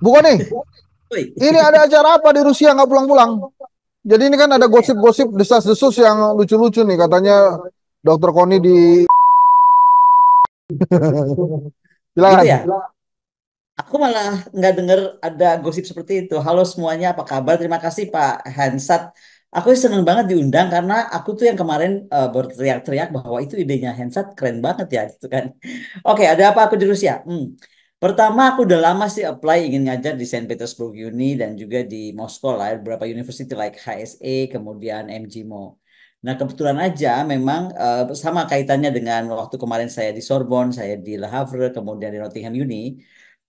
Bukan nih, Woi. ini ada acara apa di Rusia nggak pulang-pulang? Jadi ini kan ada gosip-gosip desas-desus yang lucu-lucu nih. Katanya Dokter Koni di Gitu silakan. ya. Aku malah nggak dengar ada gosip seperti itu. Halo semuanya, apa kabar? Terima kasih Pak Hansat. Aku seneng banget diundang karena aku tuh yang kemarin berteriak-teriak bahwa itu idenya Hansat keren banget ya, gitu kan. Oke, ada apa aku di Rusia? Pertama, aku udah lama sih apply ingin ngajar di Saint Petersburg Uni dan juga di Moskow lah, beberapa university like HSE, kemudian MGMO. Nah, kebetulan aja memang sama kaitannya dengan waktu kemarin saya di Sorbonne, saya di Le Havre, kemudian di Nottingham Uni.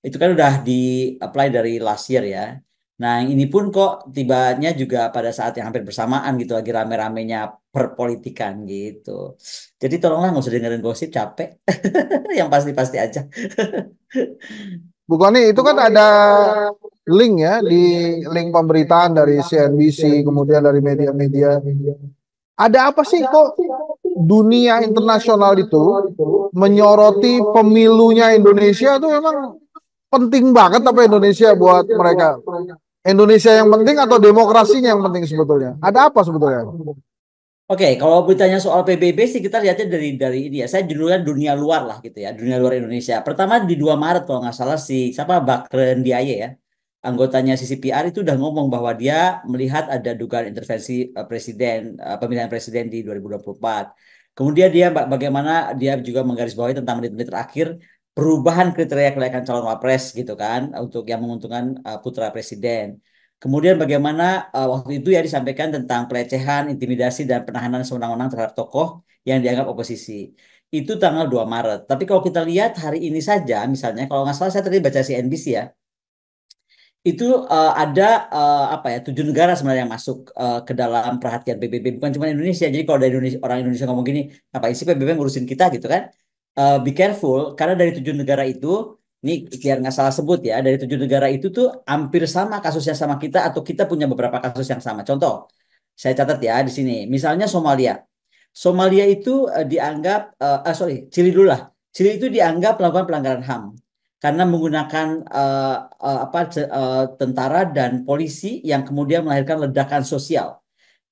Itu kan udah di apply dari last year ya. Nah, ini pun kok tibanya juga pada saat yang hampir bersamaan gitu, lagi rame-ramenya perpolitikan gitu. Jadi tolonglah nggak usah dengerin gosip, capek. Yang pasti-pasti aja. Bukan nih, itu kan ada link ya di link pemberitaan dari CNBC, kemudian dari media-media. Ada apa sih kok dunia internasional itu menyoroti pemilunya Indonesia tuh memang penting banget apa Indonesia buat mereka? Indonesia yang penting atau demokrasinya yang penting sebetulnya? Ada apa sebetulnya? Oke, kalau bertanya soal PBB sih kita lihatnya dari ini ya. Saya judulnya dunia luar lah gitu ya, dunia luar Indonesia. Pertama di 2 Maret kalau nggak salah si siapa Bakren Diaye ya, anggotanya CCPR itu udah ngomong bahwa dia melihat ada dugaan intervensi pemilihan presiden di 2024. Kemudian dia bagaimana dia juga menggarisbawahi tentang menit-menit terakhir perubahan kriteria kelayakan calon wapres gitu kan untuk yang menguntungkan putra presiden. Kemudian bagaimana waktu itu ya disampaikan tentang pelecehan, intimidasi, dan penahanan sewenang-wenang terhadap tokoh yang dianggap oposisi. Itu tanggal 2 Maret. Tapi kalau kita lihat hari ini saja, misalnya, kalau nggak salah saya tadi baca CNBC ya, itu ada apa ya 7 negara sebenarnya yang masuk ke dalam perhatian PBB, bukan cuma Indonesia. Jadi kalau dari Indonesia, orang Indonesia ngomong gini, apa isi PBB ngurusin kita gitu kan? Be careful karena dari 7 negara itu, ini biar nggak salah sebut ya, dari 7 negara itu tuh hampir sama kasusnya sama kita atau kita punya beberapa kasus yang sama. Contoh, saya catat ya di sini, misalnya Somalia. Somalia itu dianggap, sorry, Chili dulu lah. Chili itu dianggap melakukan pelanggaran HAM karena menggunakan tentara dan polisi yang kemudian melahirkan ledakan sosial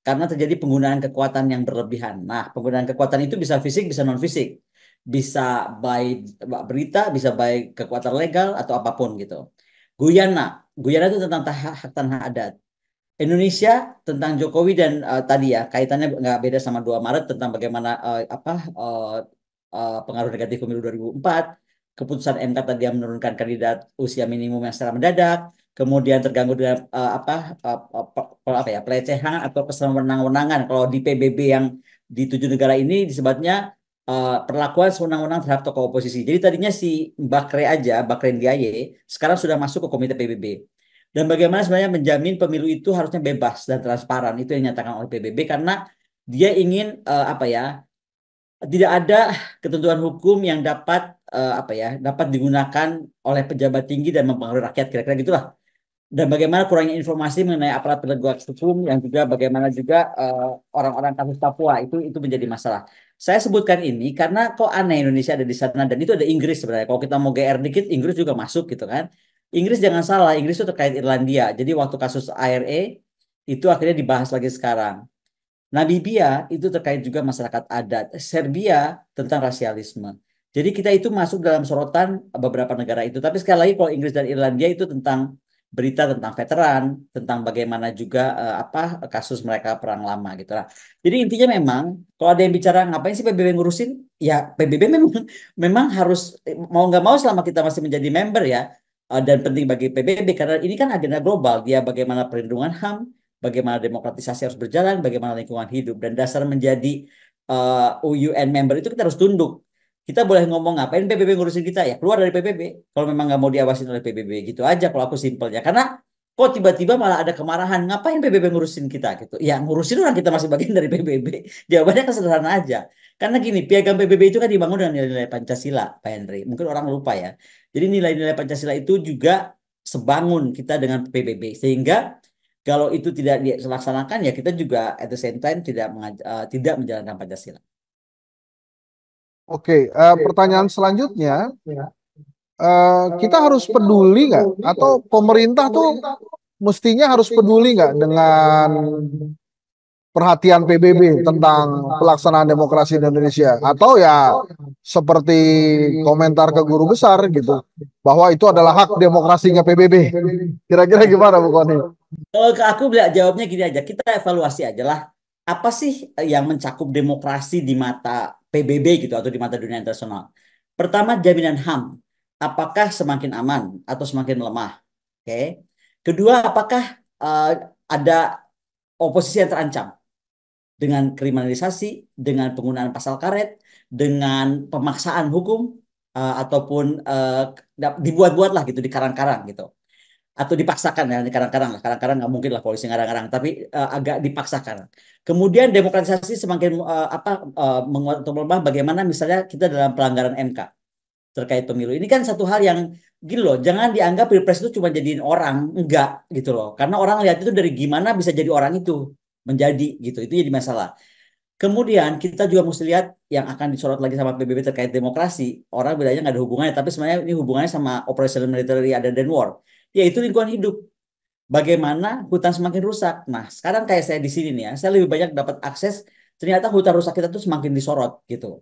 karena terjadi penggunaan kekuatan yang berlebihan. Nah, penggunaan kekuatan itu bisa fisik, bisa non fisik, bisa by berita, bisa by kekuatan legal atau apapun gitu. Guyana, Guyana itu tentang hak tanah adat. Indonesia tentang Jokowi dan tadi ya kaitannya nggak beda sama 2 Maret tentang bagaimana pengaruh negatif pemilu 2004, keputusan MK tadi yang menurunkan kandidat usia minimum yang secara mendadak, kemudian terganggu dengan apa ya pelecehan atau kesewenang-wenangan. Kalau di PBB yang di 7 negara ini disebutnya perlakuan sewenang-wenang terhadap tokoh oposisi. Jadi tadinya si Bakren Diaye sekarang sudah masuk ke komite PBB. Dan bagaimana sebenarnya menjamin pemilu itu harusnya bebas dan transparan itu yang dinyatakan oleh PBB karena dia ingin apa ya tidak ada ketentuan hukum yang dapat apa ya dapat digunakan oleh pejabat tinggi dan mempengaruhi rakyat kira-kira gitulah. Dan bagaimana kurangnya informasi mengenai aparat penegak hukum yang juga bagaimana juga orang-orang kasus Papua itu menjadi masalah. Saya sebutkan ini karena kok aneh Indonesia ada di sana dan itu ada Inggris sebenarnya. Kalau kita mau GR dikit, Inggris juga masuk gitu kan. Inggris jangan salah, Inggris itu terkait Irlandia. Jadi waktu kasus IRA itu akhirnya dibahas lagi sekarang. Namibia itu terkait juga masyarakat adat. Serbia tentang rasialisme. Jadi kita itu masuk dalam sorotan beberapa negara itu. Tapi sekali lagi kalau Inggris dan Irlandia itu tentang berita tentang veteran, tentang bagaimana juga apa kasus mereka perang lama gitu lah. Jadi intinya memang kalau ada yang bicara ngapain sih PBB ngurusin, ya PBB memang memang harus mau nggak mau selama kita masih menjadi member ya dan penting bagi PBB karena ini kan agenda global dia bagaimana perlindungan HAM, bagaimana demokratisasi harus berjalan, bagaimana lingkungan hidup dan dasar menjadi UN member itu kita harus tunduk. Kita boleh ngomong ngapain PBB ngurusin kita ya keluar dari PBB kalau memang nggak mau diawasin oleh PBB gitu aja kalau aku simpelnya karena kok tiba-tiba malah ada kemarahan ngapain PBB ngurusin kita gitu ya ngurusin orang kita masih bagian dari PBB jawabannya kan sederhana aja karena gini piagam PBB itu kan dibangun dengan nilai-nilai Pancasila Pak Henry mungkin orang lupa ya jadi nilai-nilai Pancasila itu juga sebangun kita dengan PBB sehingga kalau itu tidak dilaksanakan ya kita juga at the same time tidak menjalankan Pancasila. Oke, pertanyaan selanjutnya, kita harus peduli nggak? Atau pemerintah tuh mestinya harus peduli nggak dengan perhatian PBB tentang pelaksanaan demokrasi di Indonesia? Atau ya seperti komentar ke guru besar gitu, bahwa itu adalah hak demokrasinya PBB. Kira-kira gimana Bu Koni? Kalau ke aku bilang jawabnya gini aja, kita evaluasi aja lah. Apa sih yang mencakup demokrasi di mata PBB gitu atau di mata dunia internasional? Pertama, jaminan HAM. Apakah semakin aman atau semakin lemah? Oke. Kedua, apakah eh, ada oposisi yang terancam dengan kriminalisasi, dengan penggunaan pasal karet, dengan pemaksaan hukum ataupun dibuat-buat lah gitu di karang-karang gitu atau dipaksakan ya kadang-kadang lah kadang-kadang nggak mungkin lah polisi ngarang-ngarang tapi agak dipaksakan. Kemudian demokratisasi semakin menguat atau melemah bagaimana misalnya kita dalam pelanggaran MK terkait pemilu ini kan satu hal yang gini loh, jangan dianggap pilpres itu cuma jadiin orang, enggak gitu loh, karena orang lihat itu dari gimana bisa jadi orang itu menjadi gitu, itu jadi masalah. Kemudian kita juga mesti lihat yang akan disorot lagi sama PBB terkait demokrasi. Orang bedanya nggak ada hubungannya, tapi sebenarnya ini hubungannya sama operational military ada dan war, yaitu lingkungan hidup. Bagaimana hutan semakin rusak. Nah, sekarang kayak saya di sini nih ya, saya lebih banyak dapat akses. Ternyata hutan rusak kita tuh semakin disorot gitu.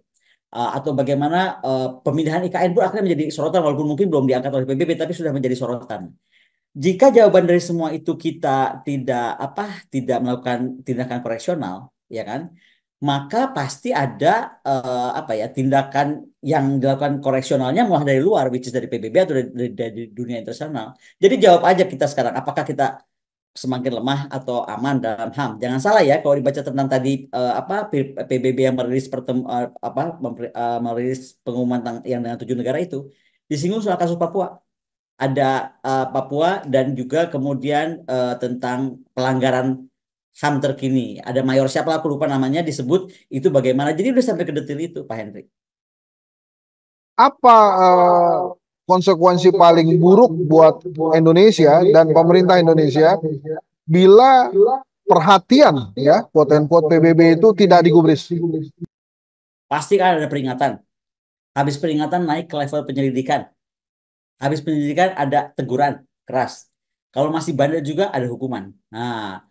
Atau bagaimana pemindahan IKN pun akhirnya menjadi sorotan walaupun mungkin belum diangkat oleh PBB tapi sudah menjadi sorotan. Jika jawaban dari semua itu kita tidak melakukan tindakan koreksional, ya kan? Maka pasti ada tindakan yang dilakukan koreksionalnya mulai dari luar, which is dari PBB atau dari dunia internasional. Jadi jawab aja kita sekarang, apakah kita semakin lemah atau aman dalam HAM? Jangan salah ya, kalau dibaca tentang tadi PBB yang merilis merilis pengumuman yang dengan 7 negara itu disinggung soal kasus Papua, ada Papua dan juga kemudian tentang pelanggaran HAM terkini. Ada mayor siapa aku lupa namanya disebut itu bagaimana. Jadi udah sampai ke detail itu Pak Henry. Apa konsekuensi paling buruk buat Indonesia dan pemerintah Indonesia bila perhatian ya quote and quote PBB itu tidak digubris? Pasti kan ada peringatan. Habis peringatan naik ke level penyelidikan. Habis penyelidikan ada teguran keras. Kalau masih bandel juga ada hukuman. Nah,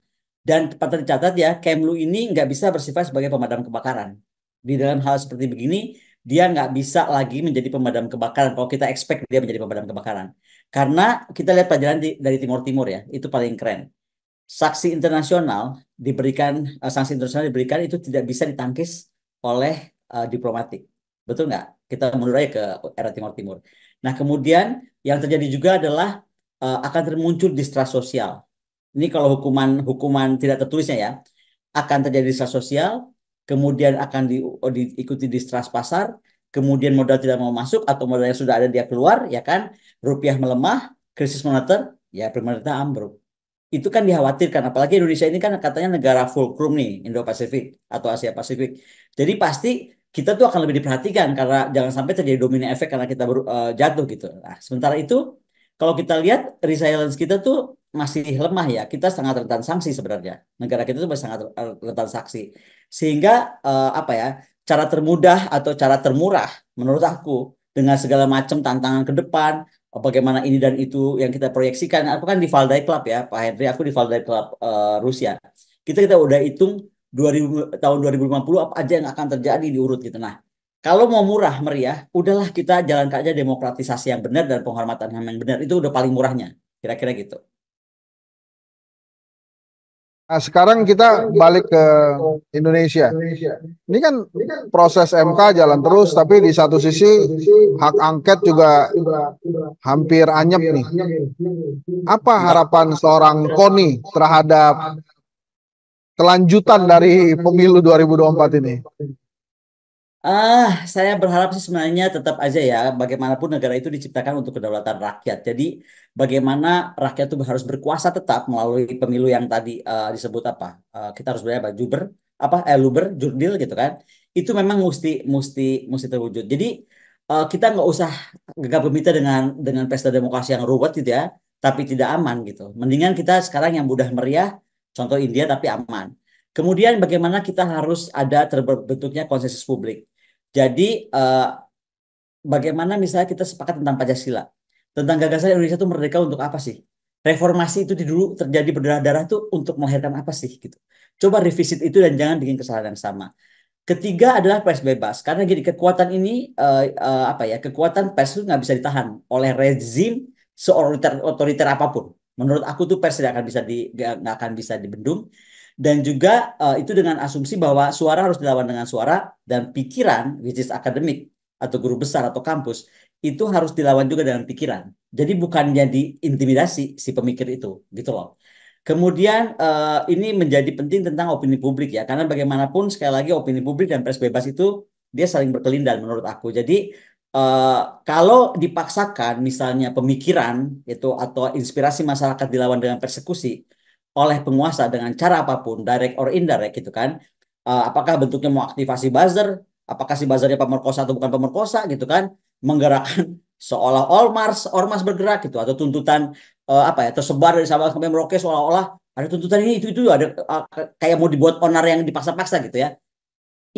dan patut dicatat ya, Kemlu ini nggak bisa bersifat sebagai pemadam kebakaran. Di dalam hal seperti begini, dia nggak bisa lagi menjadi pemadam kebakaran. Kalau kita expect dia menjadi pemadam kebakaran. Karena kita lihat pelajaran dari Timur Timur ya, itu paling keren. Saksi internasional sanksi internasional diberikan itu tidak bisa ditangkis oleh diplomatik. Betul nggak? Kita mundur aja ke era Timur Timur. Nah, kemudian yang terjadi juga adalah akan termuncul distrust sosial. Ini kalau hukuman tidak tertulisnya ya, akan terjadi distrust sosial, kemudian akan diikuti distrust pasar, kemudian modal tidak mau masuk atau modal yang sudah ada dia keluar, ya kan? Rupiah melemah, krisis moneter, ya pemerintah ambruk. Itu kan dikhawatirkan, apalagi Indonesia ini kan katanya negara fulcrum nih, Indo-Pasifik atau Asia Pasifik. Jadi pasti kita tuh akan lebih diperhatikan karena jangan sampai terjadi domino efek karena kita baru jatuh gitu. Nah, sementara itu kalau kita lihat resilience kita tuh masih lemah ya. Kita sangat rentan sanksi sebenarnya. Negara kita tuh masih sangat rentan sanksi. Sehingga cara termudah atau cara termurah menurut aku dengan segala macam tantangan ke depan, bagaimana ini dan itu yang kita proyeksikan. Aku kan di Valdai Club ya, Pak Henry. Aku di Valdai Club Rusia. Kita udah hitung 2000, tahun 2050 apa aja yang akan terjadi diurut gitu. Nah, kalau mau murah meriah, udahlah kita jalankan aja demokratisasi yang benar dan penghormatan HAM yang benar. Itu udah paling murahnya. Kira-kira gitu. Nah, sekarang kita balik ke Indonesia. Ini kan proses MK jalan terus, tapi di satu sisi hak angket juga hampir anyep nih. Apa harapan seorang Koni terhadap kelanjutan dari pemilu 2024 ini? Saya berharap sih sebenarnya tetap aja ya, bagaimanapun negara itu diciptakan untuk kedaulatan rakyat. Jadi bagaimana rakyat itu harus berkuasa tetap melalui pemilu yang tadi disebut kita harus berapa? Luber, jurdil gitu kan. Itu memang mesti terwujud. Jadi kita nggak usah gegap gempita dengan pesta demokrasi yang ruwet gitu ya, tapi tidak aman gitu. Mendingan kita sekarang yang mudah meriah, contoh India tapi aman. Kemudian bagaimana kita harus ada terbentuknya konsensus publik. Jadi bagaimana misalnya kita sepakat tentang Pancasila, tentang gagasan Indonesia itu merdeka untuk apa sih? Reformasi itu dulu terjadi berdarah-darah tuh untuk melahirkan apa sih gitu. Coba revisit itu dan jangan bikin kesalahan yang sama. Ketiga adalah pers bebas. Karena gini, kekuatan ini apa ya? Kekuatan pers itu nggak bisa ditahan oleh rezim seotoriter otoriter apapun. Menurut aku tuh pers tidak akan bisa nggak akan bisa dibendung. Dan juga itu dengan asumsi bahwa suara harus dilawan dengan suara dan pikiran, which is akademik atau guru besar atau kampus, itu harus dilawan juga dengan pikiran. Jadi bukan jadi intimidasi si pemikir itu, gitu loh. Kemudian ini menjadi penting tentang opini publik ya, karena bagaimanapun sekali lagi opini publik dan pers bebas itu dia saling berkelindan menurut aku. Jadi eh, kalau dipaksakan misalnya pemikiran itu atau inspirasi masyarakat dilawan dengan persekusi oleh penguasa dengan cara apapun, direct or indirect gitu kan, apakah bentuknya mau aktivasi buzzer, apakah si buzzernya pemerkosa atau bukan pemerkosa gitu kan, menggerakkan seolah ormas bergerak gitu atau tuntutan apa ya tersebar dari Sabang sampai Merauke seolah-olah ada tuntutan ini itu ada kayak mau dibuat onar yang dipaksa-paksa gitu ya,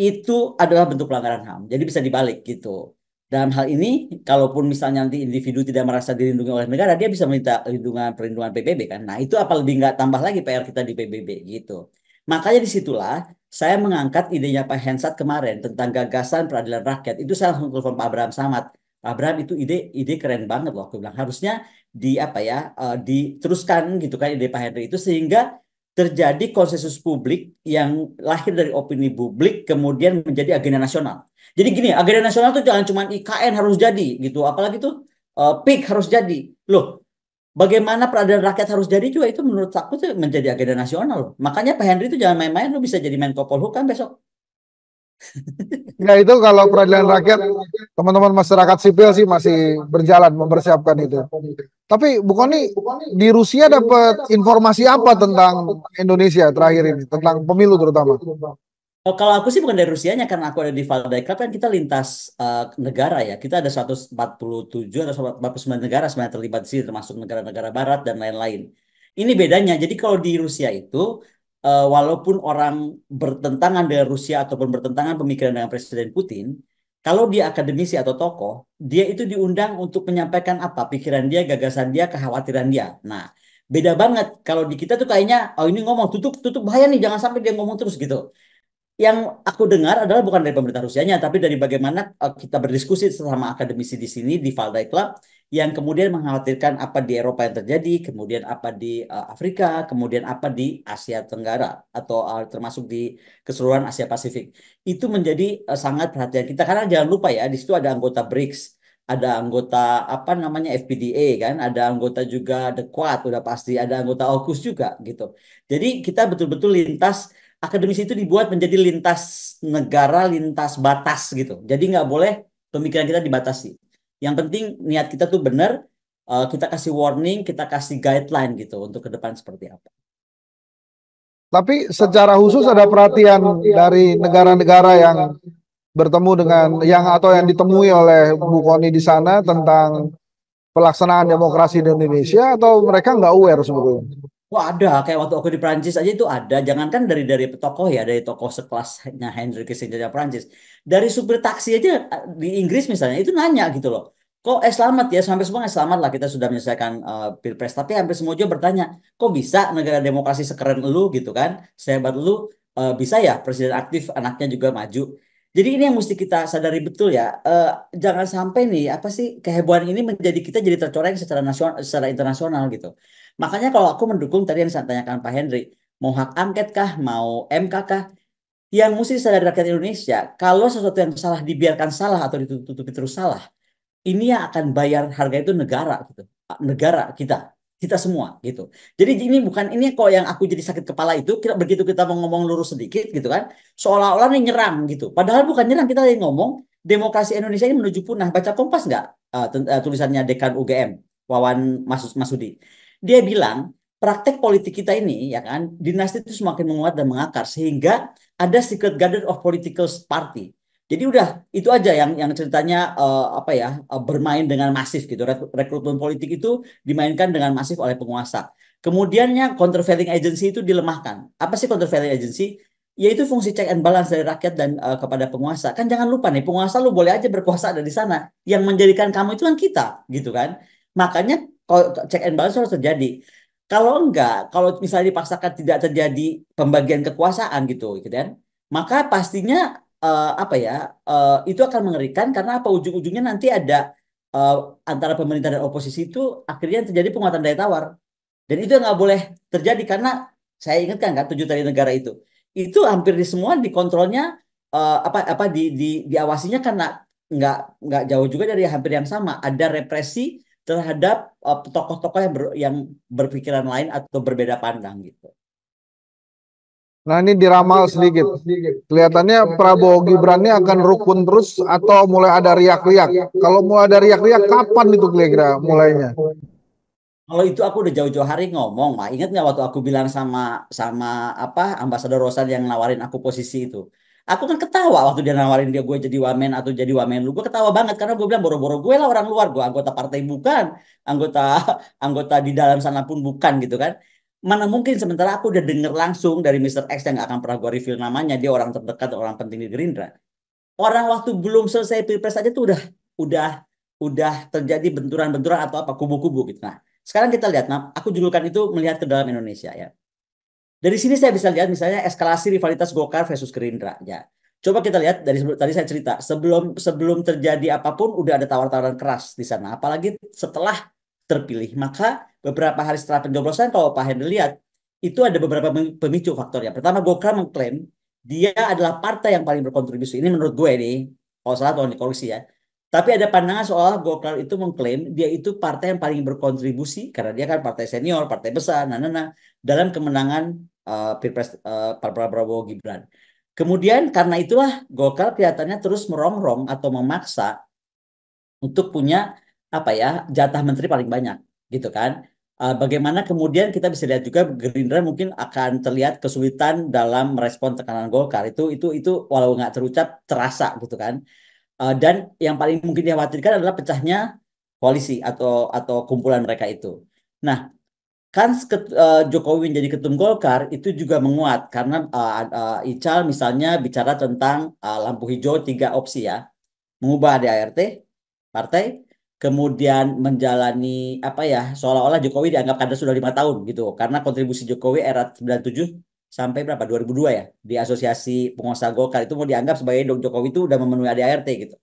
itu adalah bentuk pelanggaran HAM jadi bisa dibalik gitu. Dalam hal ini kalaupun misalnya nanti individu tidak merasa dilindungi oleh negara dia bisa minta perlindungan PBB kan, nah itu apa lebih nggak tambah lagi PR kita di PBB gitu. Makanya disitulah saya mengangkat idenya Pak Hensat kemarin tentang gagasan peradilan rakyat. Itu saya langsung telepon Pak Abraham Samad. Pak Abraham itu ide keren banget loh. Aku bilang harusnya di apa ya diteruskan gitu kan ide Pak Henry itu sehingga terjadi konsensus publik yang lahir dari opini publik kemudian menjadi agenda nasional. Jadi gini, agenda nasional tuh jangan cuma IKN harus jadi gitu, apalagi tuh PIK harus jadi. Loh, bagaimana peradilan rakyat harus jadi juga itu menurut aku tuh menjadi agenda nasional loh. Makanya Pak Henry itu jangan main-main, lu bisa jadi Menko Polhukam besok. Ya itu kalau peradilan rakyat, teman-teman masyarakat sipil sih masih berjalan mempersiapkan itu. Tapi Bu Koni, di Rusia dapat informasi apa tentang Indonesia terakhir ini, tentang pemilu terutama? Oh, kalau aku sih bukan dari Rusianya karena aku ada di Valdai Club kan kita lintas negara ya. Kita ada 147 atau 149 negara sebenarnya terlibat di sini termasuk negara-negara barat dan lain-lain. Ini bedanya. Jadi kalau di Rusia itu walaupun orang bertentangan dengan Rusia ataupun bertentangan pemikiran dengan Presiden Putin, kalau dia akademisi atau tokoh, dia itu diundang untuk menyampaikan apa pikiran dia, gagasan dia, kekhawatiran dia. Nah, beda banget kalau di kita tuh kayaknya oh ini ngomong tutup tutup bahaya nih jangan sampai dia ngomong terus gitu. Yang aku dengar adalah bukan dari pemerintah Rusianya, tapi dari bagaimana kita berdiskusi sesama akademisi di sini di Valdai Club, yang kemudian mengkhawatirkan apa di Eropa yang terjadi, kemudian apa di Afrika, kemudian apa di Asia Tenggara atau termasuk di keseluruhan Asia Pasifik. Itu menjadi sangat perhatian kita karena jangan lupa ya di situ ada anggota BRICS, ada anggota apa namanya FPDA kan, ada anggota juga The Quad udah pasti, ada anggota AUKUS juga gitu. Jadi kita betul-betul lintas akademisi itu dibuat menjadi lintas negara, lintas batas gitu. Jadi nggak boleh pemikiran kita dibatasi. Yang penting niat kita tuh benar, kita kasih warning, kita kasih guideline gitu untuk ke depan seperti apa. Tapi secara khusus ada perhatian dari negara-negara yang bertemu dengan yang atau yang ditemui oleh Bu Koni di sana tentang pelaksanaan demokrasi di Indonesia atau mereka nggak aware sebetulnya? Wah ada, kayak waktu aku di Prancis aja itu ada. Jangankan dari tokoh ya, dari tokoh sekelasnya Henry Kissinger di Prancis. Dari supir taksi aja di Inggris misalnya itu nanya gitu loh. Kok selamat ya, sampai semua selamat lah kita sudah menyelesaikan pilpres. Tapi hampir semua juga bertanya, kok bisa negara demokrasi sekeren lu gitu kan, sehebat lu bisa ya presiden aktif anaknya juga maju. Jadi ini yang mesti kita sadari betul ya. Jangan sampai nih apa sih kehebohan ini menjadi kita jadi tercoreng secara nasional, secara internasional gitu. Makanya kalau aku mendukung tadi yang saya tanyakan Pak Henry, mau hak angket kah, mau MK kah, yang mesti sadari rakyat Indonesia, kalau sesuatu yang salah dibiarkan salah atau ditutupi terus salah, ini yang akan bayar harga itu negara gitu. Negara kita semua gitu. Jadi ini bukan ini kok yang aku jadi sakit kepala itu begitu kita mau ngomong lurus sedikit gitu kan, seolah-olah nih nyerang gitu. Padahal bukan nyerang, kita lagi ngomong demokrasi Indonesia ini menuju punah. Baca Kompas nggak tulisannya Dekan UGM Wawan Masudi. Dia bilang praktek politik kita ini ya kan dinasti itu semakin menguat dan mengakar sehingga ada secret garden of political party. Jadi udah itu aja yang ceritanya apa ya bermain dengan masif gitu. Rekrutmen politik itu dimainkan dengan masif oleh penguasa. Kemudiannya countervailing agency itu dilemahkan. Apa sih countervailing agency? yaitu fungsi check and balance dari rakyat dan kepada penguasa. Kan jangan lupa nih, penguasa lu boleh aja berkuasa ada di sana. Yang menjadikan kamu itu kan kita, gitu kan. Makanya kalau check and balance harus terjadi. Kalau enggak, kalau misalnya dipaksakan tidak terjadi pembagian kekuasaan gitu, gitu kan, maka pastinya apa ya, itu akan mengerikan karena apa ujung-ujungnya nanti ada eh, antara pemerintah dan oposisi itu akhirnya terjadi penguatan daya tawar. Dan itu nggak boleh terjadi karena saya ingatkan kan 7 tadi negara itu hampir di semua dikontrolnya apa diawasinya karena nggak nggak jauh juga dari hampir yang sama ada represi terhadap tokoh-tokoh yang berpikiran lain atau berbeda pandang gitu. Nah, ini diramal sedikit. Kelihatannya Prabowo Gibran ini akan rukun terus atau mulai ada riak-riak. Kalau mulai ada riak-riak, kapan itu kira-kira mulainya? Kalau itu aku udah jauh-jauh hari ngomong, mah ingat nggak waktu aku bilang sama sama apa Ambasador Rosan yang nawarin aku posisi itu. Aku kan ketawa waktu dia nawarin dia gue jadi wamen atau jadi wamen lu. Gue ketawa banget karena gue bilang boro-boro gue lah orang luar, gue anggota partai bukan, anggota anggota di dalam sana pun bukan gitu kan. Mana mungkin sementara aku udah denger langsung dari Mister X yang gak akan pernah gue reveal namanya, dia orang terdekat, orang penting di Gerindra. Orang waktu belum selesai pilpres aja tuh udah udah terjadi benturan-benturan atau apa kubu-kubu gitu. Nah, sekarang kita lihat, nah, aku judulkan itu melihat ke dalam Indonesia ya. Dari sini saya bisa lihat misalnya eskalasi rivalitas Golkar versus Gerindra ya. Coba kita lihat dari tadi saya cerita sebelum sebelum terjadi apapun udah ada tawar-tawaran keras di sana. Apalagi setelah terpilih, maka beberapa hari setelah pencoblosan kalau Pak Henry lihat itu ada beberapa pemicu faktornya. Pertama, Golkar mengklaim dia adalah partai yang paling berkontribusi. Ini menurut gue nih, kalau salah tolong dikoreksi ya. Tapi ada pandangan soal Golkar itu mengklaim dia itu partai yang paling berkontribusi karena dia kan partai senior, partai besar, dalam kemenangan Pilpres Pak Prabowo Gibran. Kemudian karena itulah Golkar kelihatannya terus merongrong atau memaksa untuk punya apa ya jatah menteri paling banyak gitu kan. Bagaimana kemudian kita bisa lihat juga Gerindra mungkin akan terlihat kesulitan dalam merespon tekanan Golkar itu walau nggak terucap terasa gitu kan. Dan yang paling mungkin dikhawatirkan adalah pecahnya koalisi atau kumpulan mereka itu. Nah, kan Jokowi menjadi ketum Golkar itu juga menguat karena Ical misalnya bicara tentang lampu hijau 3 opsi ya, mengubah ADART partai, kemudian menjalani apa ya seolah-olah Jokowi dianggap kader sudah 5 tahun gitu karena kontribusi Jokowi era 97 sampai berapa 2002 ya di Asosiasi Pengusaha Golkar itu mau dianggap sebagai Dong Jokowi itu udah memenuhi ADART gitu.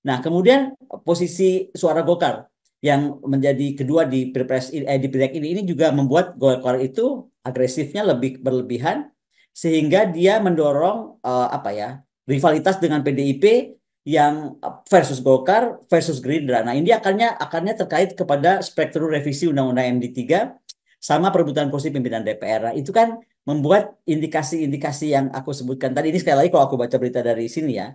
Nah, kemudian posisi suara Golkar yang menjadi kedua di Pilpres di Pileg ini juga membuat Golkar itu agresifnya lebih berlebihan sehingga dia mendorong apa ya rivalitas dengan PDIP yang versus Golkar versus Gerindra. Nah, ini akarnya terkait kepada spektrum revisi Undang-Undang MD3 sama perebutan kursi pimpinan DPR. Nah, itu kan membuat indikasi-indikasi yang aku sebutkan tadi ini sekali lagi kalau aku baca berita dari sini ya.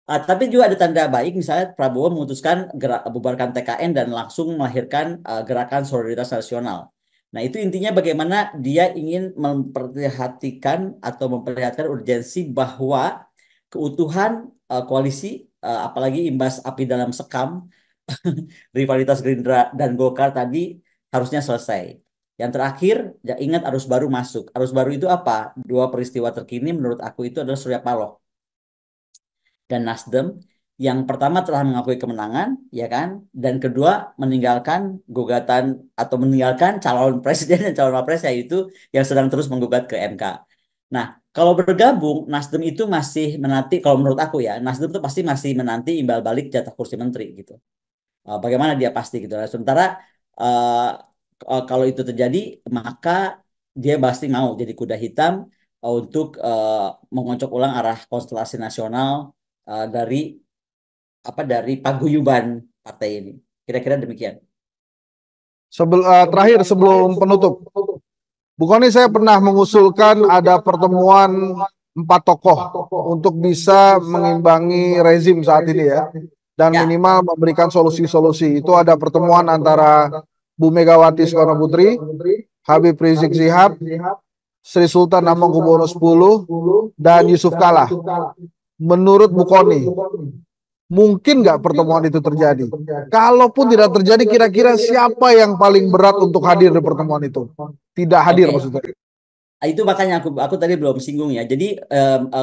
Tapi juga ada tanda baik, misalnya Prabowo memutuskan bubarkan TKN dan langsung melahirkan gerakan solidaritas nasional. Nah, itu intinya bagaimana dia ingin memperhatikan atau memperlihatkan urgensi bahwa keutuhan koalisi, apalagi imbas api dalam sekam, rivalitas Gerindra dan Golkar tadi harusnya selesai. Yang terakhir, ya ingat arus baru masuk. Arus baru itu apa? Dua peristiwa terkini menurut aku itu adalah Surya Paloh dan Nasdem yang pertama telah mengakui kemenangan, ya kan, dan kedua meninggalkan gugatan atau meninggalkan calon presiden dan calon wapres yaitu yang sedang terus menggugat ke MK. Nah, kalau bergabung, Nasdem itu masih menanti, kalau menurut aku ya, Nasdem itu pasti masih menanti imbal balik jatah kursi menteri gitu. Bagaimana dia pasti gitu. Nah, sementara uh, kalau itu terjadi, maka dia pasti mau jadi kuda hitam untuk mengocok ulang arah konstelasi nasional dari dari paguyuban partai ini. Kira-kira demikian. Terakhir sebelum penutup, bukannya saya pernah mengusulkan ada pertemuan 4 tokoh untuk bisa mengimbangi rezim saat ini ya, dan Ya, minimal memberikan solusi-solusi. Itu ada pertemuan antara Bu Megawati Soekarno Putri, Habib Rizik Sihab, Sri Sultan Hamengkubuwono X, dan Yusuf Kala. Menurut Bu Koni, mungkin nggak pertemuan itu terjadi? Kalaupun tidak terjadi, kira-kira siapa yang paling berat untuk hadir di pertemuan itu? Tidak hadir oke. maksudnya. Itu makanya aku tadi belum singgung ya. Jadi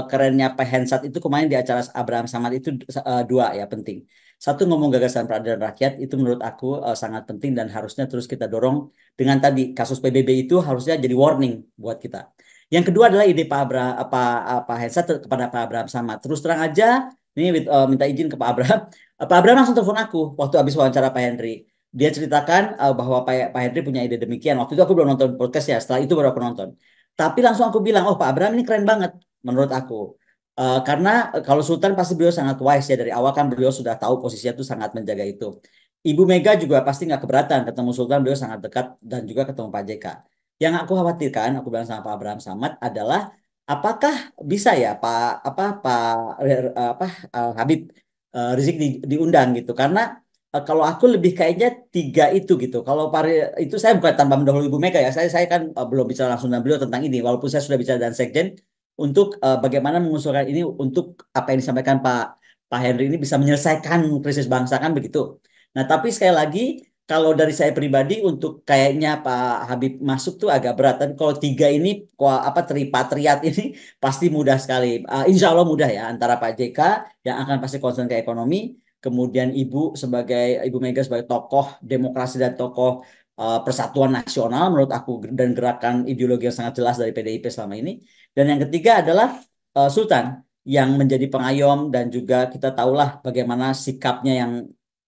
kerennya Pak Hensat itu kemarin di acara Abraham Samad itu dua ya penting. Satu ngomong gagasan peradilan rakyat itu menurut aku sangat penting dan harusnya terus kita dorong dengan tadi kasus PBB itu harusnya jadi warning buat kita. Yang kedua adalah ide Pak Hensat kepada Pak Abraham Samad. Terus terang aja, ini minta izin ke Pak Abraham. Pak Abraham langsung telepon aku waktu habis wawancara Pak Henry. Dia ceritakan bahwa Pak Henry punya ide demikian. Waktu itu aku belum nonton podcast ya. Setelah itu baru aku nonton. Tapi langsung aku bilang, oh Pak Abraham ini keren banget menurut aku. Karena kalau Sultan pasti beliau sangat wise ya dari awal kan beliau sudah tahu posisinya itu sangat menjaga itu. Ibu Mega juga pasti nggak keberatan ketemu Sultan, beliau sangat dekat dan juga ketemu Pak JK. Yang aku khawatirkan, aku bilang sama Pak Abraham Samad adalah apakah bisa ya Habib Rizik diundang gitu? Karena kalau aku lebih kayaknya tiga itu gitu. Kalau itu saya bukan tanpa mendahului Ibu Mega ya. Saya kan belum bicara langsung dengan beliau tentang ini. Walaupun saya sudah bicara dengan Sekjen untuk bagaimana mengusulkan ini untuk apa yang disampaikan Pak Pak Henry ini bisa menyelesaikan krisis bangsa kan begitu. Nah tapi sekali lagi kalau dari saya pribadi untuk kayaknya Pak Habib masuk tuh agak berat. Tapi kalau tiga ini tripatriat ini pasti mudah sekali. Insya Allah mudah ya antara Pak JK yang akan pasti concern ke ekonomi kemudian Ibu Mega sebagai tokoh demokrasi dan tokoh persatuan nasional menurut aku dan gerakan ideologi yang sangat jelas dari PDIP selama ini. Dan yang ketiga adalah Sultan yang menjadi pengayom dan juga kita tahulah bagaimana sikapnya yang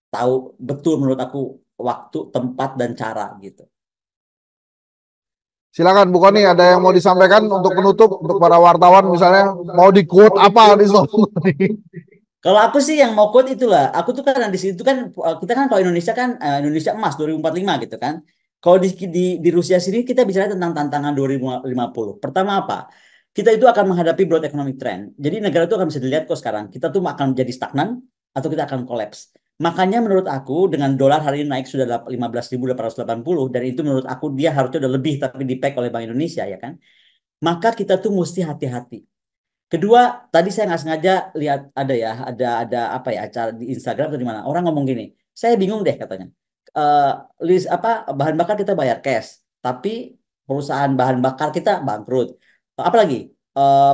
tahu betul menurut aku waktu, tempat dan cara gitu. Silakan Bu Koni, ada yang mau disampaikan untuk penutup untuk para wartawan misalnya mau di quote apa di sono. Kalau aku sih yang mau quote itulah, aku tuh kan di situ kan kita kan kalau Indonesia kan Indonesia emas 2045 gitu kan. Kalau di Rusia sini kita bicara tentang tantangan 2050. Pertama apa? Kita itu akan menghadapi broad economic trend. Jadi negara itu akan bisa dilihat kok sekarang. Kita tuh akan menjadi stagnan atau kita akan kolaps. Makanya menurut aku dengan dolar hari ini naik sudah 15.880 dan itu menurut aku dia harusnya udah lebih tapi di-peg oleh Bank Indonesia ya kan. Maka kita tuh mesti hati-hati. Kedua, tadi saya nggak sengaja lihat ada apa ya acara di Instagram atau di mana orang ngomong gini, saya bingung deh katanya. Eh list apa bahan bakar kita bayar cash, tapi perusahaan bahan bakar kita bangkrut. Apalagi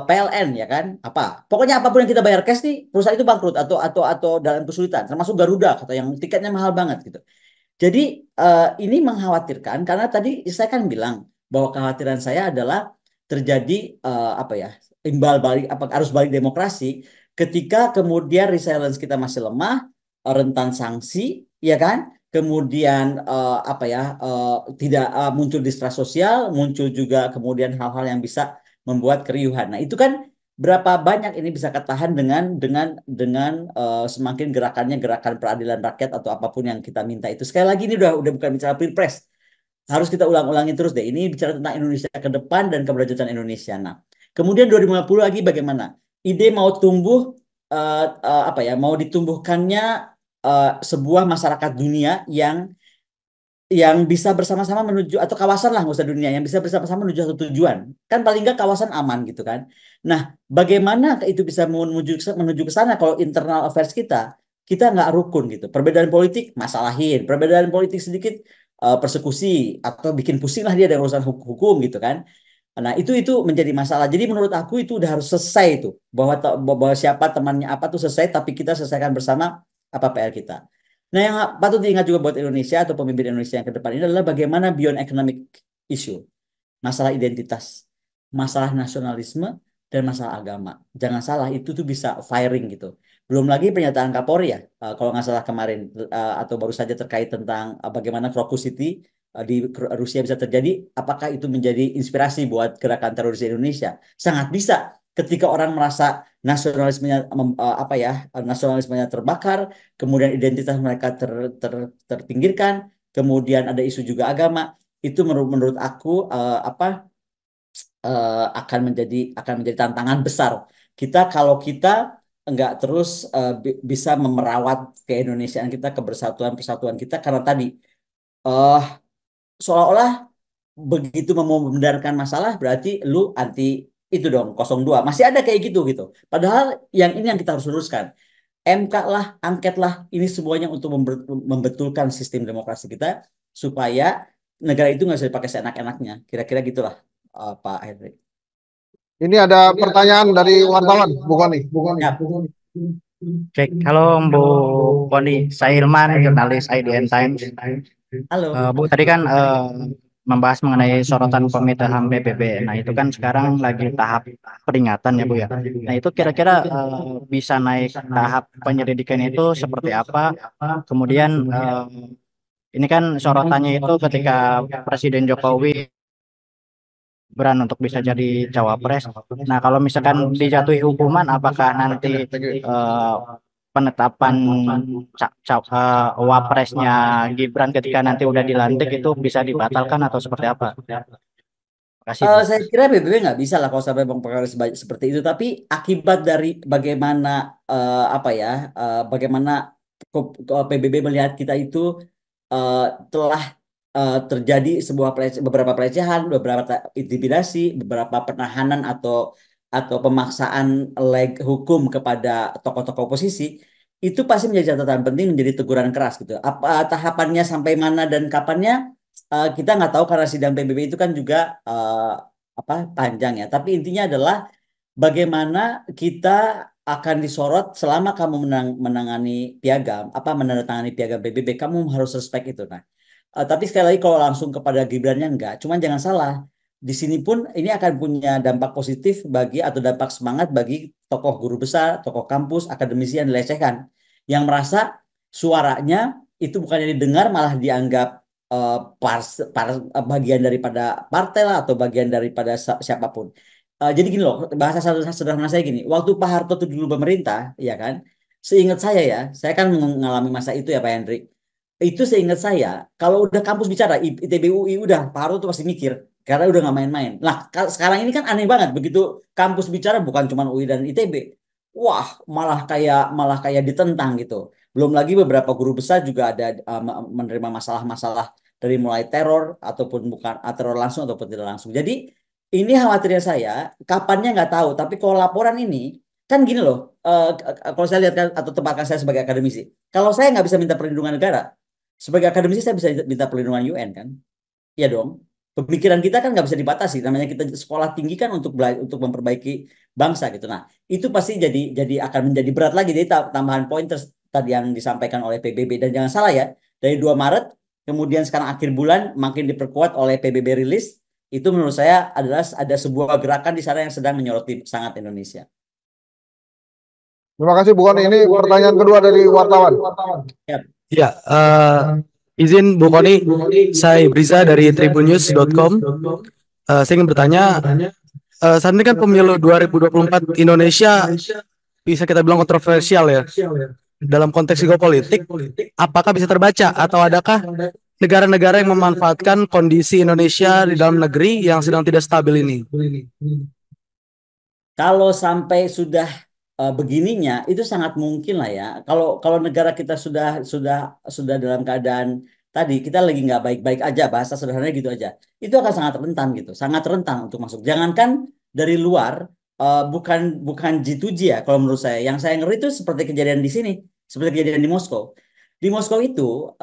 PLN ya kan? Apa? Pokoknya apapun yang kita bayar cash nih, perusahaan itu bangkrut atau dalam kesulitan. Termasuk Garuda kata yang tiketnya mahal banget gitu. Jadi ini mengkhawatirkan karena tadi saya kan bilang bahwa kekhawatiran saya adalah terjadi apa ya imbal balik apa arus balik demokrasi ketika kemudian resilience kita masih lemah, rentan sanksi, ya kan? Kemudian apa ya tidak muncul distrust sosial, muncul juga kemudian hal-hal yang bisa membuat keriuhan. Nah itu kan berapa banyak ini bisa ketahan dengan semakin gerakannya gerakan peradilan rakyat atau apapun yang kita minta itu. Sekali lagi ini udah bukan bicara pilpres. Harus kita ulang-ulangi terus deh. Ini bicara tentang Indonesia ke depan dan keberlanjutan Indonesia. Nah, kemudian 2050 lagi bagaimana? Ide mau tumbuh apa ya? Mau ditumbuhkannya sebuah masyarakat dunia yang bisa bersama-sama menuju atau kawasan lah nggak usah dunia yang bisa bersama-sama menuju satu tujuan kan paling nggak kawasan aman gitu kan. Nah bagaimana itu bisa menuju ke sana kalau internal affairs kita nggak rukun gitu, perbedaan politik masalahin, perbedaan politik sedikit persekusi atau bikin pusing lah dia dari urusan hukum gitu kan. Nah itu menjadi masalah, jadi menurut aku itu udah harus selesai itu bahwa siapa temannya apa tuh selesai tapi kita selesaikan bersama apa PR kita. Nah, yang patut diingat juga buat Indonesia atau pemimpin Indonesia yang ke depan ini adalah bagaimana beyond economic issue, masalah identitas, masalah nasionalisme, dan masalah agama. Jangan salah, itu tuh bisa firing gitu. Belum lagi pernyataan Kapolri ya, kalau nggak salah kemarin, atau baru saja terkait tentang bagaimana Crocus City di Rusia bisa terjadi, apakah itu menjadi inspirasi buat gerakan teroris di Indonesia? Sangat bisa. Ketika orang merasa nasionalismenya nasionalismenya terbakar, kemudian identitas mereka terpinggirkan, kemudian ada isu juga agama, itu menurut aku akan menjadi tantangan besar kita kalau kita enggak terus bisa memerawat keindonesiaan kita, kebersatuan persatuan kita karena tadi eh seolah-olah begitu membenarkan masalah berarti lu anti itu dong 02 masih ada kayak gitu padahal yang ini yang kita harus luruskan. MK lah, angket lah, ini semuanya untuk membetulkan sistem demokrasi kita supaya negara itu nggak bisa dipakai seenak-enaknya. Kira-kira gitulah Pak Henry. Ini ada pertanyaan dari wartawan, bukan nih? Ya, Cek, halo Bu Koni, saya Ilman, jurnalis IDN Times. halo. Bu, tadi kan membahas mengenai sorotan Komite HAM PBB. Nah, itu kan sekarang lagi tahap peringatan ya Bu ya. Nah, itu Ya. kira-kira bisa naik tahap penyelidikan itu seperti apa? Kemudian ini kan sorotannya itu ketika Presiden Jokowi Gibran untuk bisa jadi cawapres. Nah, kalau misalkan dijatuhi hukuman, apakah nanti eh, penetapan wapresnya Gibran ketika nanti udah dilantik itu bisa dibatalkan atau seperti apa? Terima kasih, Bu. Saya kira PBB nggak bisa lah kalau sampai mempengaruhi seperti itu. Tapi akibat dari bagaimana apa ya, bagaimana PBB melihat kita itu eh, telah terjadi beberapa pelecehan, beberapa intimidasi, beberapa penahanan atau pemaksaan hukum kepada tokoh-tokoh oposisi, itu pasti menjadi catatan penting, menjadi teguran keras gitu. Apa tahapannya sampai mana dan kapannya kita nggak tahu karena sidang PBB itu kan juga apa panjang ya. Tapi intinya adalah bagaimana kita akan disorot selama kamu menangani piagam, menandatangani piagam PBB, kamu harus respect itu. Nah, tapi sekali lagi kalau langsung kepada Gibrannya enggak. Cuman jangan salah, di sini pun ini akan punya dampak positif bagi atau dampak semangat bagi tokoh guru besar, tokoh kampus, akademisi yang dilecehkan, yang merasa suaranya itu bukannya didengar malah dianggap bagian daripada partai lah atau bagian daripada siapapun. Jadi gini loh, bahasa sederhana saya gini, waktu Pak Harto itu dulu pemerintah, ya kan, seingat saya ya, saya kan mengalami masa itu ya Pak Hendrik, itu seingat saya, kalau udah kampus bicara, ITB UI udah, Pak Harto tuh pasti mikir, karena udah nggak main-main. Nah, sekarang ini kan aneh banget, begitu kampus bicara bukan cuma UI dan ITB, wah malah kayak ditentang gitu. Belum lagi beberapa guru besar juga ada menerima masalah-masalah dari mulai teror ataupun bukan teror langsung ataupun tidak langsung. Jadi ini khawatirnya saya, kapannya nggak tahu. Tapi kalau laporan ini kan gini loh, kalau saya lihat kan, atau tempatkan saya sebagai akademisi, kalau saya nggak bisa minta perlindungan negara, sebagai akademisi saya bisa minta perlindungan UN kan? Iya dong. Pemikiran kita kan nggak bisa dibatasi. Namanya kita sekolah tinggi kan untuk memperbaiki bangsa gitu. Nah, itu pasti jadi akan menjadi berat lagi. Jadi tambahan poin tadi yang disampaikan oleh PBB, dan jangan salah ya, dari 2 Maret kemudian sekarang akhir bulan makin diperkuat oleh PBB rilis, itu menurut saya adalah ada sebuah gerakan di sana yang sedang menyoroti sangat Indonesia. Terima kasih, bukan ini pertanyaan kedua dari wartawan. Ya. Ya, izin Bu Koni, saya Briza dari tribunnews.com. Saya ingin bertanya, saat ini kan pemilu 2024 Indonesia bisa kita bilang kontroversial ya. Dalam konteks geopolitik, apakah bisa terbaca atau adakah negara-negara yang memanfaatkan kondisi Indonesia di dalam negeri yang sedang tidak stabil ini? Kalau sampai sudah begininya, itu sangat mungkin lah ya. Kalau negara kita sudah dalam keadaan tadi kita lagi nggak baik-baik aja, bahasa sederhananya gitu aja, itu akan sangat rentan gitu, sangat rentan untuk masuk. Jangankan dari luar, bukan bukan G2G ya. Kalau menurut saya, yang saya ngeri itu seperti kejadian di sini, seperti kejadian di Moskow. Di Moskow itu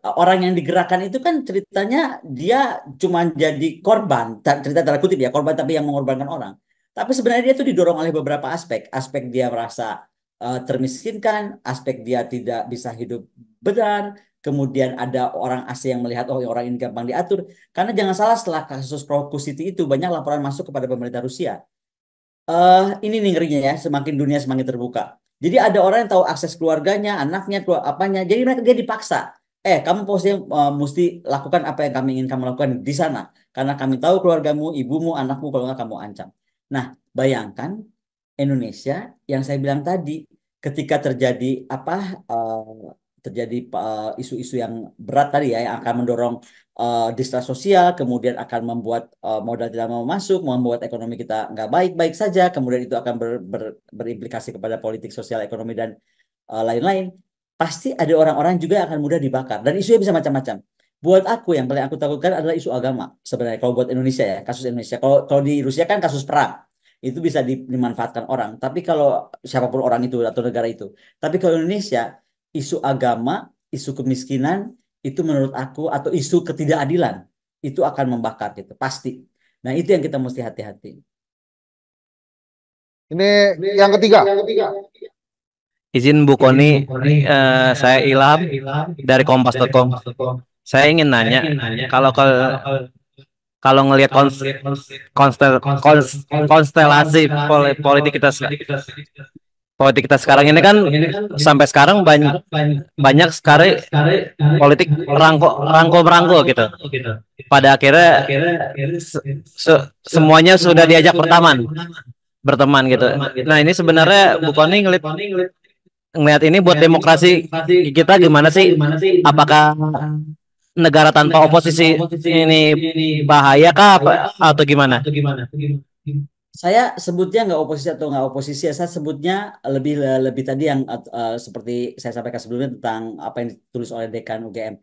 orang yang digerakkan itu kan ceritanya dia cuma jadi korban, cerita tanda kutip ya, korban tapi yang mengorbankan orang. Tapi sebenarnya dia tuh didorong oleh beberapa aspek. Aspek dia merasa termiskinkan, aspek dia tidak bisa hidup benar, kemudian ada orang asing yang melihat, oh orang ini gampang diatur. Karena jangan salah, setelah kasus Crocus City itu banyak laporan masuk kepada pemerintah Rusia. Ini nih ngerinya ya, semakin dunia semakin terbuka. Jadi ada orang yang tahu akses keluarganya, anaknya, apanya. Jadi mereka dia dipaksa. Kamu mesti lakukan apa yang kami ingin kamu lakukan di sana. Karena kami tahu keluargamu, ibumu, anakmu, kalau nggak kamu ancam. Nah, bayangkan Indonesia yang saya bilang tadi, ketika terjadi isu-isu yang berat tadi ya, yang akan mendorong distrust sosial, kemudian akan membuat modal tidak mau masuk, membuat ekonomi kita nggak baik-baik saja, kemudian itu akan berimplikasi kepada politik sosial, ekonomi, dan lain-lain. Pasti ada orang-orang juga yang akan mudah dibakar, dan isunya bisa macam-macam. Buat aku yang paling aku takutkan adalah isu agama sebenarnya. Kalau buat Indonesia ya, kasus Indonesia. Kalau di Rusia kan kasus perang, itu bisa dimanfaatkan orang. Tapi kalau siapapun orang itu atau negara itu. Tapi kalau Indonesia, isu agama, isu kemiskinan, itu menurut aku, atau isu ketidakadilan, itu akan membakar gitu, pasti. Nah, itu yang kita mesti hati-hati. Ini yang ketiga. Izin Bu Koni, saya Ilham dari Kompas.com. Saya ingin nanya, kalau kalau ngelihat konstelasi politik kita sekarang ini kan sampai sekarang banyak sekali politik rangkul gitu. Pada akhirnya semuanya sudah diajak berteman gitu. Nah, ini sebenarnya Bu Koni ngelihat ini buat demokrasi kita gimana sih? Apakah negara tanpa oposisi ini bahaya kah atau gimana? Saya sebutnya nggak oposisi atau nggak oposisi ya, saya sebutnya lebih tadi yang seperti saya sampaikan sebelumnya tentang apa yang ditulis oleh dekan UGM.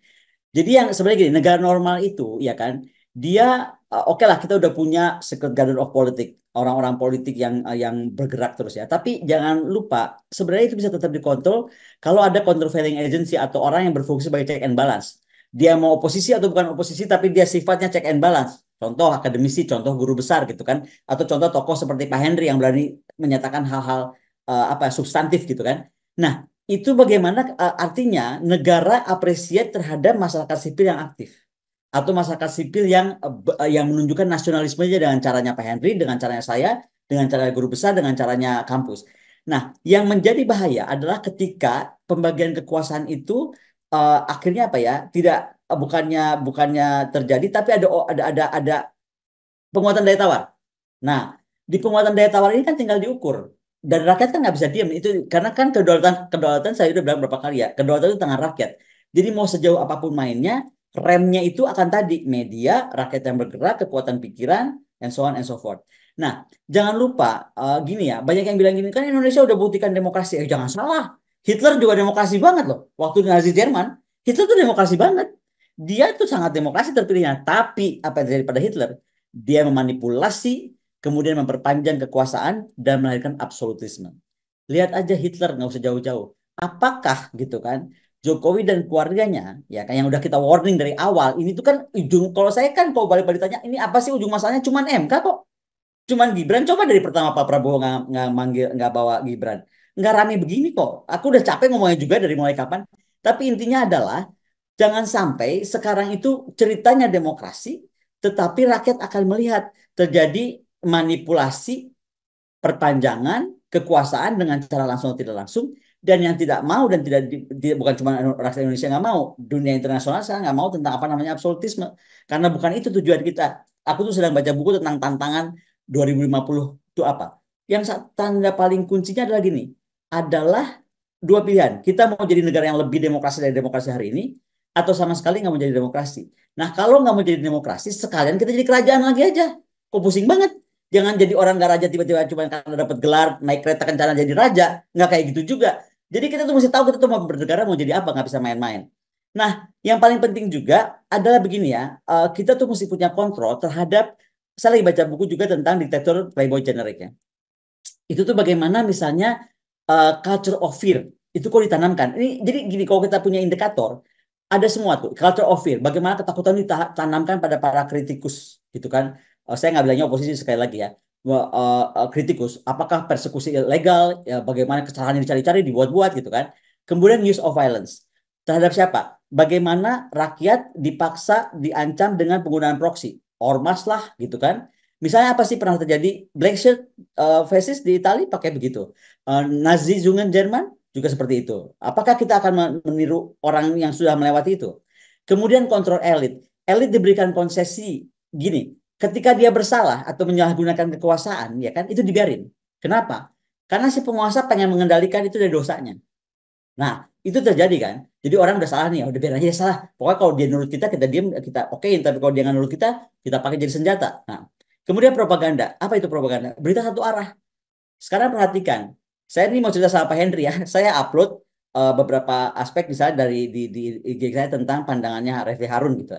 Jadi yang sebenarnya gini, negara normal itu ya kan, dia oke lah kita udah punya secret garden of politik, orang-orang politik yang bergerak terus ya. Tapi jangan lupa sebenarnya itu bisa tetap dikontrol kalau ada countervailing agency atau orang yang berfungsi sebagai check and balance. Dia mau oposisi atau bukan oposisi, tapi dia sifatnya check and balance. Contoh akademisi, contoh guru besar gitu kan, atau contoh tokoh seperti Pak Henry yang berani menyatakan hal-hal apa substantif gitu kan. Nah, itu bagaimana artinya negara apresiat terhadap masyarakat sipil yang aktif atau masyarakat sipil yang menunjukkan nasionalismenya dengan caranya Pak Henry, dengan caranya saya, dengan cara guru besar, dengan caranya kampus. Nah, yang menjadi bahaya adalah ketika pembagian kekuasaan itu akhirnya apa ya? Tidak bukannya terjadi, tapi ada penguatan daya tawar. Nah, di penguatan daya tawar ini kan tinggal diukur. Dan rakyat kan nggak bisa diam itu karena kan kedaulatan saya udah bilang berapa kali ya, kedaulatan itu tangan rakyat. Jadi mau sejauh apapun mainnya, remnya itu akan tadi media, rakyat yang bergerak, kekuatan pikiran, and so on and so forth. Nah, jangan lupa gini ya, banyak yang bilang gini kan Indonesia udah buktikan demokrasi. Jangan salah, Hitler juga demokrasi banget loh. Waktu di Nazi Jerman, Hitler tuh demokrasi banget. Dia tuh sangat demokrasi terpilihnya. Tapi apa yang terjadi pada Hitler? Dia memanipulasi, kemudian memperpanjang kekuasaan dan melahirkan absolutisme. Lihat aja Hitler, nggak usah jauh-jauh. Apakah gitu kan Jokowi dan keluarganya ya kan yang udah kita warning dari awal ini tuh kan ujung kalau saya kan kalau balik-balik tanya ini apa sih ujung masalahnya cuman MK kok. Cuman Gibran coba dari pertama Pak Prabowo nggak manggil nggak bawa Gibran. Nggak rame begini kok. Aku udah capek ngomongnya juga dari mulai kapan. Tapi intinya adalah jangan sampai sekarang itu ceritanya demokrasi tetapi rakyat akan melihat terjadi manipulasi perpanjangan kekuasaan dengan cara langsung atau tidak langsung dan yang tidak mau dan bukan cuma rakyat Indonesia nggak mau, dunia internasional sekarang nggak mau tentang apa namanya absolutisme karena bukan itu tujuan kita. Aku tuh sedang baca buku tentang tantangan 2050 itu apa. Yang tanda paling kuncinya adalah gini, adalah dua pilihan. Kita mau jadi negara yang lebih demokrasi dari demokrasi hari ini atau sama sekali nggak mau jadi demokrasi. Nah kalau nggak mau jadi demokrasi sekalian kita jadi kerajaan lagi aja. Kok pusing banget. Jangan jadi orang nggak raja tiba-tiba cuma karena dapat gelar naik kereta kencana jadi raja, nggak kayak gitu juga. Jadi kita tuh mesti tahu kita tuh mau bernegara mau jadi apa, nggak bisa main-main. Nah, yang paling penting juga adalah begini ya, kita tuh mesti punya kontrol terhadap, saya lagi baca buku juga tentang diktator playboy generik ya. Itu tuh bagaimana misalnya culture of fear itu kok ditanamkan. Ini jadi gini kalau kita punya indikator ada semua tuh culture of fear. Bagaimana ketakutan ditanamkan pada para kritikus gitu kan. Saya nggak bilangnya oposisi sekali lagi ya. Kritikus. Apakah persekusi legal? Ya, bagaimana kesalahan yang dicari-cari dibuat-buat gitu kan. Kemudian use of violence terhadap siapa? Bagaimana rakyat dipaksa diancam dengan penggunaan proksi, ormas lah gitu kan. Misalnya apa sih pernah terjadi black shirt fasis di Italia pakai begitu. Nazi Zungen Jerman juga seperti itu. Apakah kita akan meniru orang yang sudah melewati itu? Kemudian kontrol elit. Elit diberikan konsesi gini, ketika dia bersalah atau menyalahgunakan kekuasaan, ya kan, itu dibiarin. Kenapa? Karena si penguasa pengen mengendalikan itu dari dosanya. Nah, itu terjadi kan. Jadi orang udah salah nih, udah biar aja dia salah. Pokoknya kalau dia nurut kita diam, kita okein. Tapi kalau dia nggak nurut kita pakai jadi senjata. Nah, kemudian propaganda. Apa itu propaganda? Berita satu arah. Sekarang perhatikan, saya ini mau cerita sama Pak Henry ya. Saya upload beberapa aspek misalnya di IG saya tentang pandangannya Refli Harun gitu.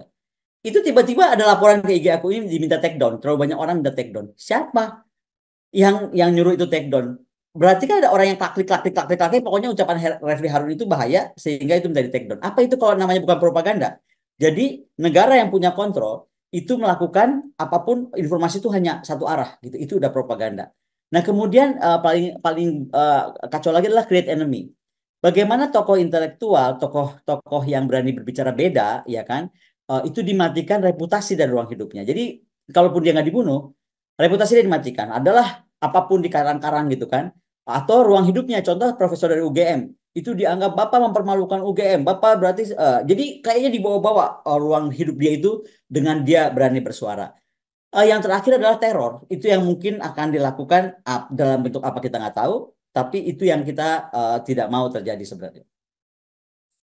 Itu tiba-tiba ada laporan ke IG aku ini diminta take down. Terlalu banyak orang minta take down. Siapa yang nyuruh itu take down? Berarti kan ada orang yang klik, pokoknya ucapan Refli Harun itu bahaya sehingga itu menjadi take down. Apa itu kalau namanya bukan propaganda? Jadi negara yang punya kontrol itu melakukan apapun informasi itu hanya satu arah gitu. Itu udah propaganda. Nah, kemudian paling paling kacau lagi adalah create enemy. Bagaimana tokoh intelektual, tokoh-tokoh yang berani berbicara beda, ya kan, itu dimatikan reputasi dan ruang hidupnya. Jadi, kalaupun dia nggak dibunuh, reputasi dia dimatikan. Adalah apapun di karang-karang gitu kan, atau ruang hidupnya. Contoh profesor dari UGM itu dianggap bapak mempermalukan UGM, bapak berarti jadi kayaknya dibawa-bawa ruang hidup dia itu dengan dia berani bersuara. Yang terakhir adalah teror. Itu yang mungkin akan dilakukan dalam bentuk apa kita nggak tahu, tapi itu yang kita tidak mau terjadi sebenarnya.